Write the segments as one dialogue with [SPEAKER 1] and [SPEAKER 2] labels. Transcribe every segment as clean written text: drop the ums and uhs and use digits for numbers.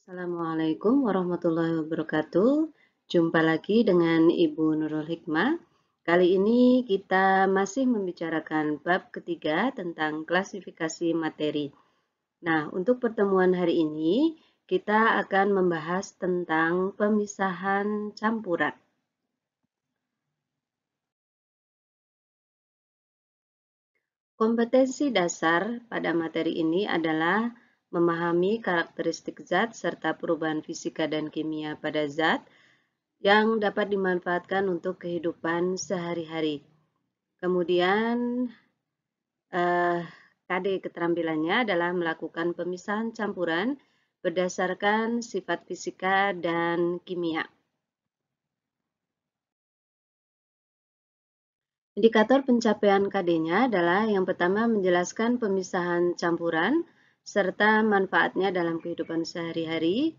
[SPEAKER 1] Assalamualaikum warahmatullahi wabarakatuh. Jumpa lagi dengan Ibu Nurul Hikmah. Kali ini kita masih membicarakan bab ketiga tentang klasifikasi materi. Nah, untuk pertemuan hari ini kita akan membahas tentang pemisahan campuran. Kompetensi dasar pada materi ini adalah memahami karakteristik zat serta perubahan fisika dan kimia pada zat yang dapat dimanfaatkan untuk kehidupan sehari-hari. Kemudian KD keterampilannya adalah melakukan pemisahan campuran berdasarkan sifat fisika dan kimia. Indikator pencapaian KD-nya adalah yang pertama menjelaskan pemisahan campuran serta manfaatnya dalam kehidupan sehari-hari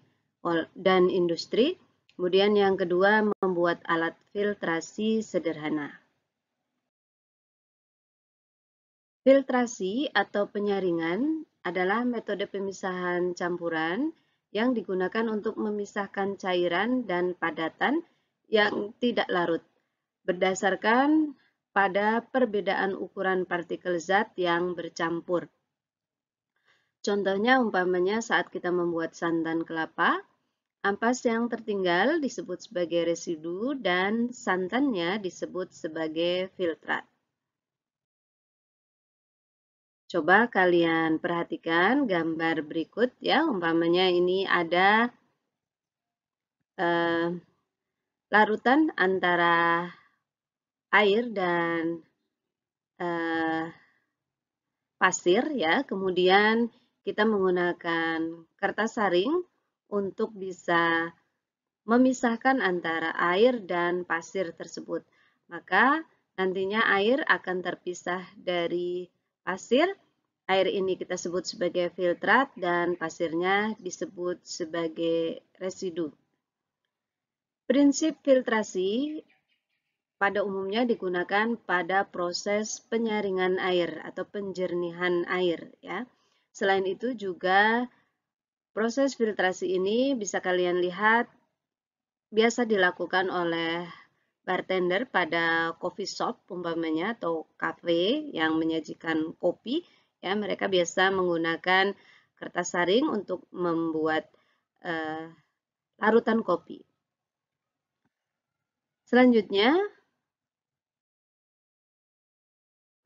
[SPEAKER 1] dan industri. Kemudian yang kedua membuat alat filtrasi sederhana. Filtrasi atau penyaringan adalah metode pemisahan campuran yang digunakan untuk memisahkan cairan dan padatan yang tidak larut berdasarkan pada perbedaan ukuran partikel zat yang bercampur. Contohnya umpamanya saat kita membuat santan kelapa, ampas yang tertinggal disebut sebagai residu dan santannya disebut sebagai filtrat. Coba kalian perhatikan gambar berikut ya, umpamanya ini ada larutan antara air dan pasir ya, kemudian kita menggunakan kertas saring untuk bisa memisahkan antara air dan pasir tersebut. Maka nantinya air akan terpisah dari pasir. Air ini kita sebut sebagai filtrat dan pasirnya disebut sebagai residu. Prinsip filtrasi pada umumnya digunakan pada proses penyaringan air atau penjernihan air ya. Selain itu juga proses filtrasi ini bisa kalian lihat biasa dilakukan oleh bartender pada coffee shop umpamanya atau cafe yang menyajikan kopi ya, mereka biasa menggunakan kertas saring untuk membuat larutan kopi. Selanjutnya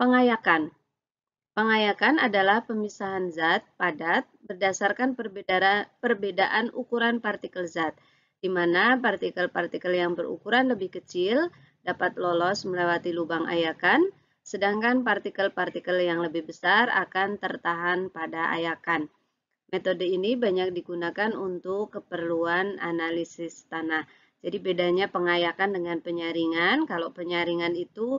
[SPEAKER 1] pengayakan. Pengayakan adalah pemisahan zat padat berdasarkan perbedaan ukuran partikel zat, di mana partikel-partikel yang berukuran lebih kecil dapat lolos melewati lubang ayakan, sedangkan partikel-partikel yang lebih besar akan tertahan pada ayakan. Metode ini banyak digunakan untuk keperluan analisis tanah. Jadi bedanya pengayakan dengan penyaringan, kalau penyaringan itu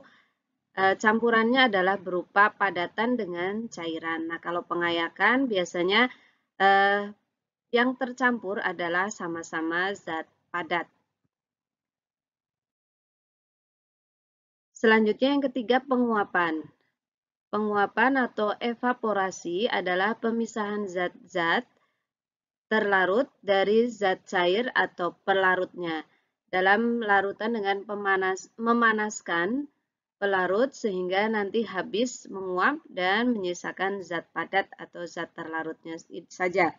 [SPEAKER 1] campurannya adalah berupa padatan dengan cairan. Nah, kalau pengayakan biasanya yang tercampur adalah sama-sama zat padat. Selanjutnya yang ketiga penguapan. Penguapan atau evaporasi adalah pemisahan zat-zat terlarut dari zat cair atau pelarutnya dalam larutan dengan memanaskan pelarut sehingga nanti habis menguap dan menyisakan zat padat atau zat terlarutnya saja.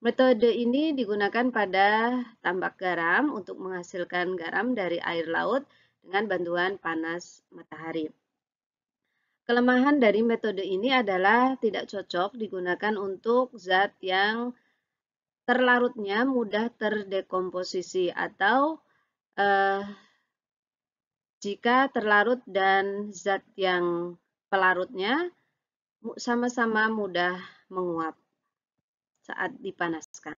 [SPEAKER 1] Metode ini digunakan pada tambak garam untuk menghasilkan garam dari air laut dengan bantuan panas matahari. Kelemahan dari metode ini adalah tidak cocok digunakan untuk zat yang terlarutnya mudah terdekomposisi atau jika terlarut dan zat yang pelarutnya sama-sama mudah menguap saat dipanaskan.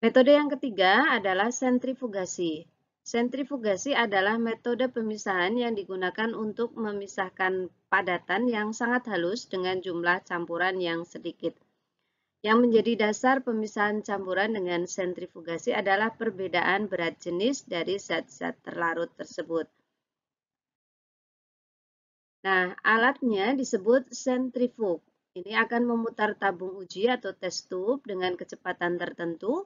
[SPEAKER 1] Metode yang ketiga adalah sentrifugasi. Sentrifugasi adalah metode pemisahan yang digunakan untuk memisahkan padatan yang sangat halus dengan jumlah campuran yang sedikit. Yang menjadi dasar pemisahan campuran dengan sentrifugasi adalah perbedaan berat jenis dari zat-zat terlarut tersebut. Nah, alatnya disebut sentrifug. ini akan memutar tabung uji atau test tube dengan kecepatan tertentu.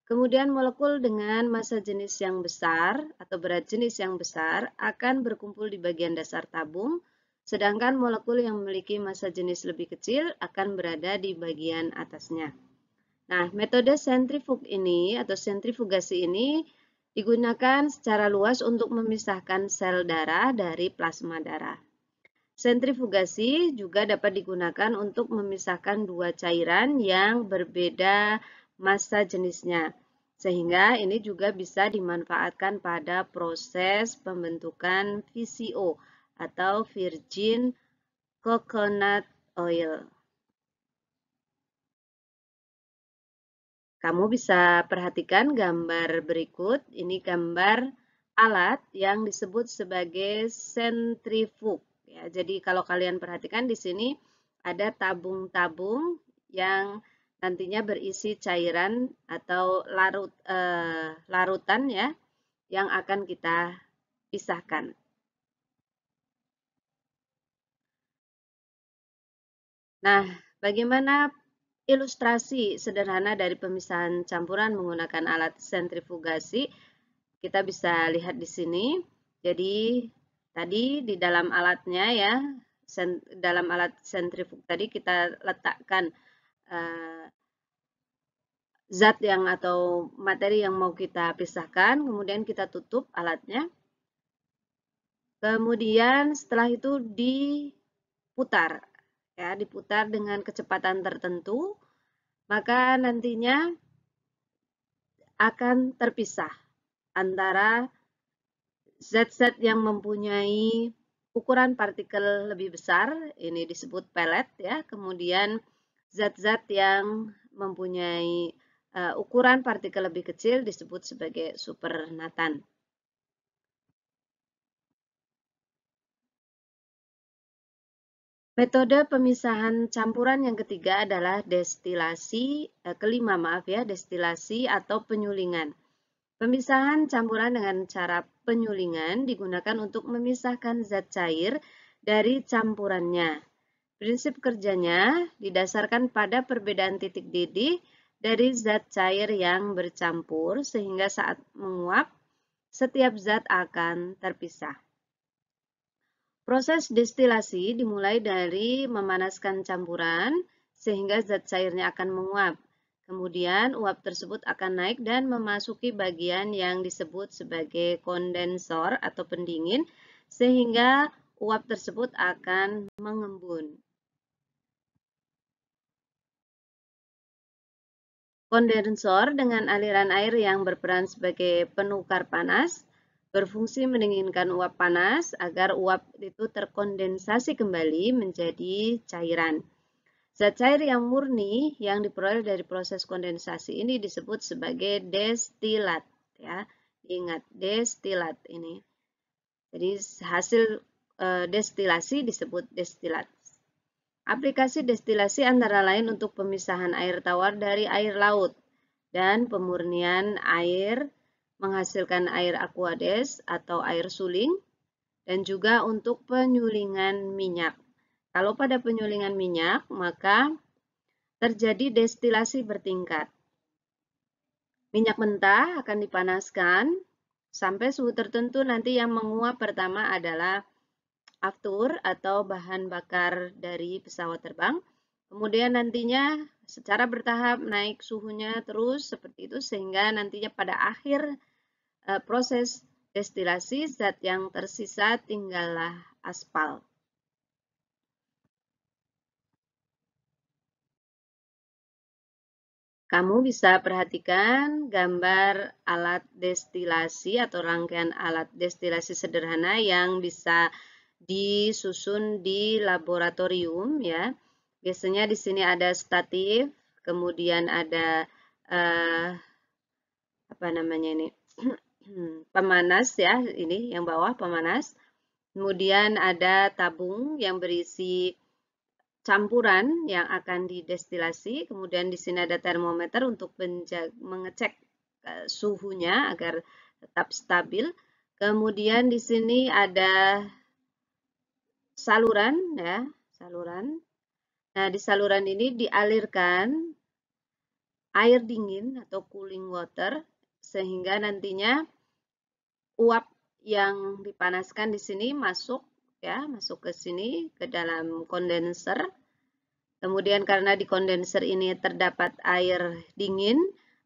[SPEAKER 1] Kemudian molekul dengan massa jenis yang besar atau berat jenis yang besar akan berkumpul di bagian dasar tabung, sedangkan molekul yang memiliki massa jenis lebih kecil akan berada di bagian atasnya. Nah, metode sentrifug ini atau sentrifugasi ini digunakan secara luas untuk memisahkan sel darah dari plasma darah. Sentrifugasi juga dapat digunakan untuk memisahkan dua cairan yang berbeda massa jenisnya, sehingga ini juga bisa dimanfaatkan pada proses pembentukan VCO atau Virgin Coconut Oil. Kamu bisa perhatikan gambar berikut, ini gambar alat yang disebut sebagai sentrifug. Ya, jadi kalau kalian perhatikan di sini ada tabung-tabung yang nantinya berisi cairan atau larutan ya yang akan kita pisahkan. Nah, bagaimana ilustrasi sederhana dari pemisahan campuran menggunakan alat sentrifugasi? Kita bisa lihat di sini. Jadi tadi di dalam alatnya ya, dalam alat sentrifug tadi kita letakkan zat yang atau materi yang mau kita pisahkan, kemudian kita tutup alatnya. Kemudian setelah itu diputar, ya, diputar dengan kecepatan tertentu, maka nantinya akan terpisah antara zat-zat yang mempunyai ukuran partikel lebih besar, ini disebut pelet ya, kemudian zat-zat yang mempunyai ukuran partikel lebih kecil disebut sebagai supernatan. Metode pemisahan campuran yang ketiga adalah destilasi atau penyulingan. Pemisahan campuran dengan cara penyulingan digunakan untuk memisahkan zat cair dari campurannya. Prinsip kerjanya didasarkan pada perbedaan titik didih dari zat cair yang bercampur sehingga saat menguap, setiap zat akan terpisah. Proses destilasi dimulai dari memanaskan campuran sehingga zat cairnya akan menguap. Kemudian uap tersebut akan naik dan memasuki bagian yang disebut sebagai kondensor atau pendingin sehingga uap tersebut akan mengembun. Kondensor dengan aliran air yang berperan sebagai penukar panas berfungsi mendinginkan uap panas agar uap itu terkondensasi kembali menjadi cairan. Zat cair yang murni yang diperoleh dari proses kondensasi ini disebut sebagai destilat. Ya, ingat destilat ini. Jadi hasil destilasi disebut destilat. Aplikasi destilasi antara lain untuk pemisahan air tawar dari air laut dan pemurnian air menghasilkan air aqueous atau air suling, dan juga untuk penyulingan minyak. Kalau pada penyulingan minyak, maka terjadi destilasi bertingkat. Minyak mentah akan dipanaskan sampai suhu tertentu, nanti yang menguap pertama adalah aftur atau bahan bakar dari pesawat terbang. Kemudian nantinya secara bertahap naik suhunya terus seperti itu sehingga nantinya pada akhir proses destilasi zat yang tersisa tinggallah aspal. Kamu bisa perhatikan gambar alat destilasi atau rangkaian alat destilasi sederhana yang bisa disusun di laboratorium ya. Biasanya di sini ada statif, kemudian ada apa namanya ini pemanas ya, ini yang bawah pemanas. Kemudian ada tabung yang berisi campuran yang akan didestilasi. Kemudian di sini ada termometer untuk mengecek suhunya agar tetap stabil. Kemudian di sini ada saluran ya, saluran. Nah, di saluran ini dialirkan air dingin atau cooling water sehingga nantinya uap yang dipanaskan di sini masuk ke sini ke dalam kondenser. Kemudian karena di kondenser ini terdapat air dingin,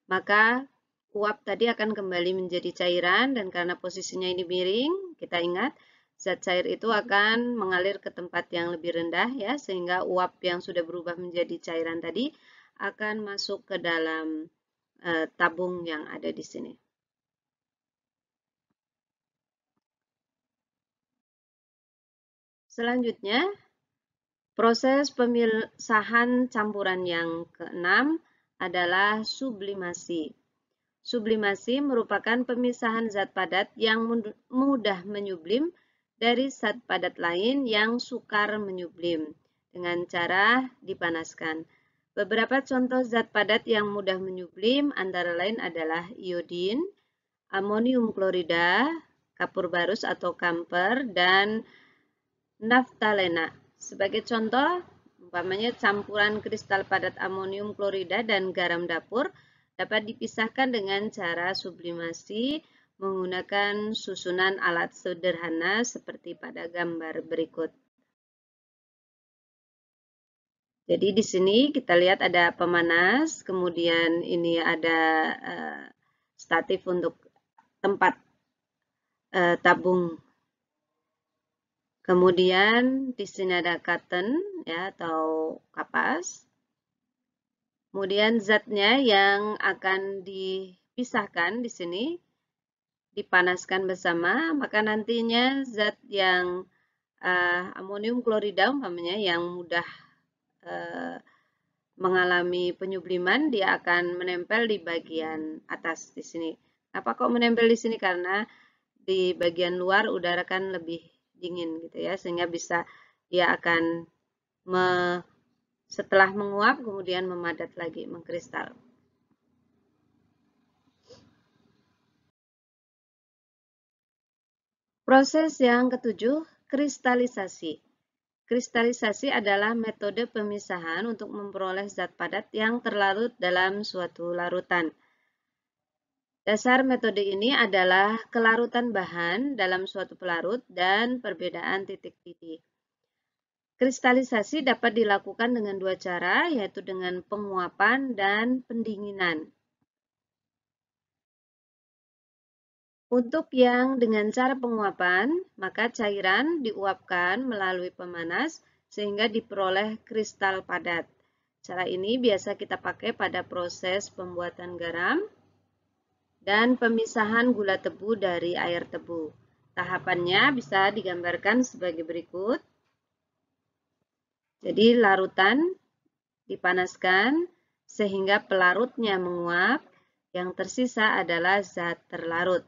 [SPEAKER 1] maka uap tadi akan kembali menjadi cairan dan karena posisinya ini miring, kita ingat zat cair itu akan mengalir ke tempat yang lebih rendah ya, sehingga uap yang sudah berubah menjadi cairan tadi akan masuk ke dalam tabung yang ada di sini. Selanjutnya, proses pemisahan campuran yang keenam adalah sublimasi. Sublimasi merupakan pemisahan zat padat yang mudah menyublim dari zat padat lain yang sukar menyublim dengan cara dipanaskan. Beberapa contoh zat padat yang mudah menyublim antara lain adalah iodin, amonium klorida, kapur barus atau kamper, dan naftalena. Sebagai contoh, umpamanya campuran kristal padat amonium klorida dan garam dapur dapat dipisahkan dengan cara sublimasi menggunakan susunan alat sederhana seperti pada gambar berikut. Jadi di sini kita lihat ada pemanas, kemudian ini ada statif untuk tempat tabung. Kemudian di sini ada cotton ya atau kapas. Kemudian zatnya yang akan dipisahkan di sini dipanaskan bersama, maka nantinya zat yang amonium klorida umpamanya yang mudah mengalami penyubliman, dia akan menempel di bagian atas di sini. Apa kok menempel di sini? Karena di bagian luar udara kan lebih dingin gitu ya, sehingga bisa dia akan setelah menguap kemudian memadat lagi, mengkristal. Proses yang ketujuh, kristalisasi. Kristalisasi adalah metode pemisahan untuk memperoleh zat padat yang terlarut dalam suatu larutan. Dasar metode ini adalah kelarutan bahan dalam suatu pelarut dan perbedaan titik-titik. Kristalisasi dapat dilakukan dengan dua cara, yaitu dengan penguapan dan pendinginan. Untuk yang dengan cara penguapan, maka cairan diuapkan melalui pemanas sehingga diperoleh kristal padat. Cara ini biasa kita pakai pada proses pembuatan garam dan pemisahan gula tebu dari air tebu. Tahapannya bisa digambarkan sebagai berikut. Jadi larutan dipanaskan sehingga pelarutnya menguap, yang tersisa adalah zat terlarut.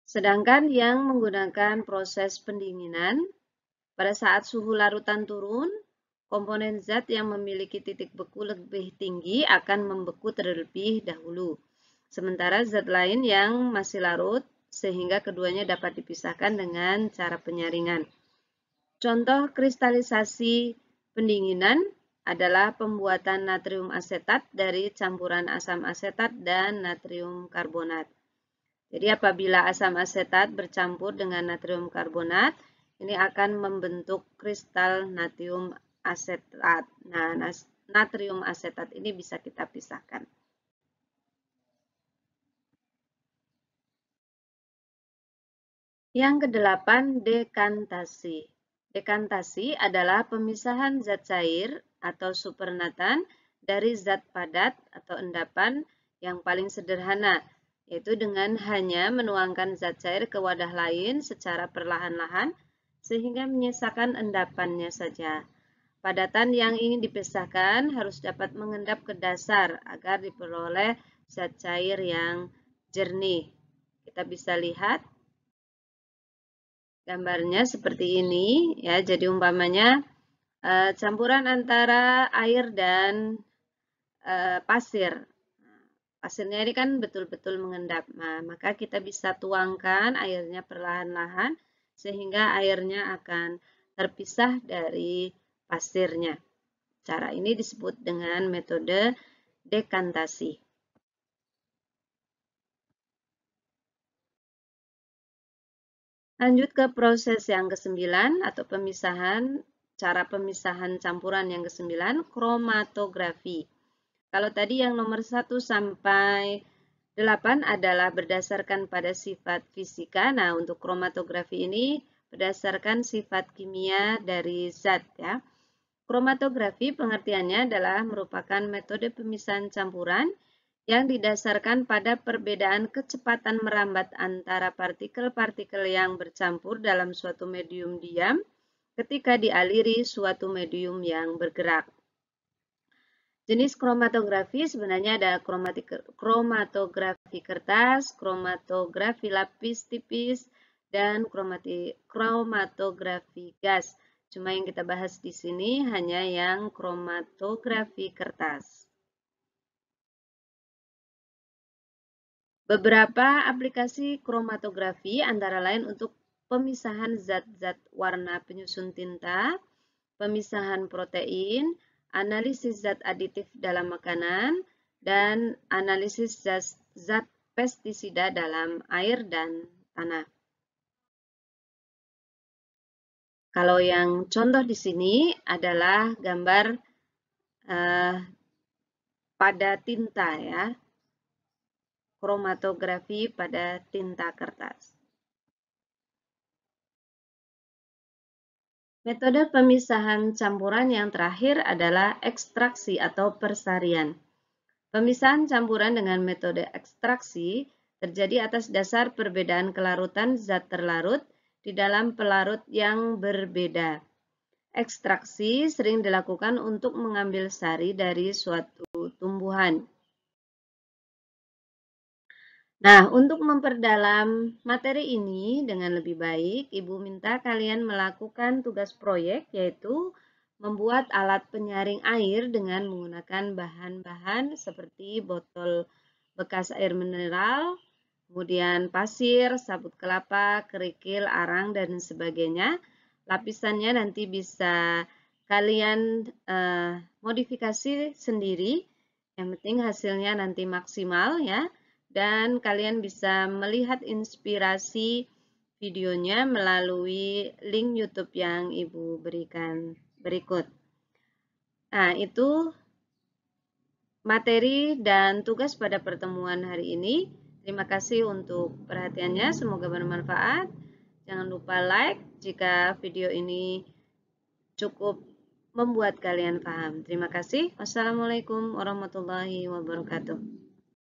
[SPEAKER 1] Sedangkan yang menggunakan proses pendinginan, pada saat suhu larutan turun, komponen zat yang memiliki titik beku lebih tinggi akan membeku terlebih dahulu. Sementara zat lain yang masih larut, sehingga keduanya dapat dipisahkan dengan cara penyaringan. Contoh kristalisasi pendinginan adalah pembuatan natrium asetat dari campuran asam asetat dan natrium karbonat. Jadi apabila asam asetat bercampur dengan natrium karbonat, ini akan membentuk kristal natrium asetat. Nah, natrium asetat ini bisa kita pisahkan. Yang kedelapan, dekantasi. Dekantasi adalah pemisahan zat cair atau supernatan dari zat padat atau endapan yang paling sederhana, yaitu dengan hanya menuangkan zat cair ke wadah lain secara perlahan-lahan sehingga menyisakan endapannya saja. Padatan yang ingin dipisahkan harus dapat mengendap ke dasar agar diperoleh zat cair yang jernih. Kita bisa lihat gambarnya seperti ini ya. Jadi umpamanya campuran antara air dan pasir. Pasirnya ini kan betul-betul mengendap. Nah, maka kita bisa tuangkan airnya perlahan-lahan sehingga airnya akan terpisah dari pasirnya. Cara ini disebut dengan metode dekantasi. Lanjut ke proses yang ke-9 atau cara pemisahan campuran yang ke-9, kromatografi. Kalau tadi yang nomor 1 sampai 8 adalah berdasarkan pada sifat fisika. Nah, untuk kromatografi ini berdasarkan sifat kimia dari zat ya. Kromatografi pengertiannya adalah merupakan metode pemisahan campuran yang didasarkan pada perbedaan kecepatan merambat antara partikel-partikel yang bercampur dalam suatu medium diam ketika dialiri suatu medium yang bergerak. Jenis kromatografi sebenarnya ada kromatografi kertas, kromatografi lapis tipis, dan kromatografi gas. Cuma yang kita bahas di sini hanya yang kromatografi kertas. Beberapa aplikasi kromatografi antara lain untuk pemisahan zat-zat warna penyusun tinta, pemisahan protein, analisis zat aditif dalam makanan, dan analisis zat pestisida dalam air dan tanah. Kalau yang contoh di sini adalah gambar pada tinta ya, kromatografi pada tinta kertas. Metode pemisahan campuran yang terakhir adalah ekstraksi atau persarian. Pemisahan campuran dengan metode ekstraksi terjadi atas dasar perbedaan kelarutan zat terlarut di dalam pelarut yang berbeda. Ekstraksi sering dilakukan untuk mengambil sari dari suatu tumbuhan. Nah, untuk memperdalam materi ini dengan lebih baik, Ibu minta kalian melakukan tugas proyek, yaitu membuat alat penyaring air dengan menggunakan bahan-bahan seperti botol bekas air mineral, kemudian pasir, sabut kelapa, kerikil, arang, dan sebagainya. Lapisannya nanti bisa kalian modifikasi sendiri, yang penting hasilnya nanti maksimal ya. Dan kalian bisa melihat inspirasi videonya melalui link YouTube yang Ibu berikan berikut. Nah, itu materi dan tugas pada pertemuan hari ini. Terima kasih untuk perhatiannya, semoga bermanfaat. Jangan lupa like jika video ini cukup membuat kalian paham. Terima kasih. Wassalamualaikum warahmatullahi wabarakatuh.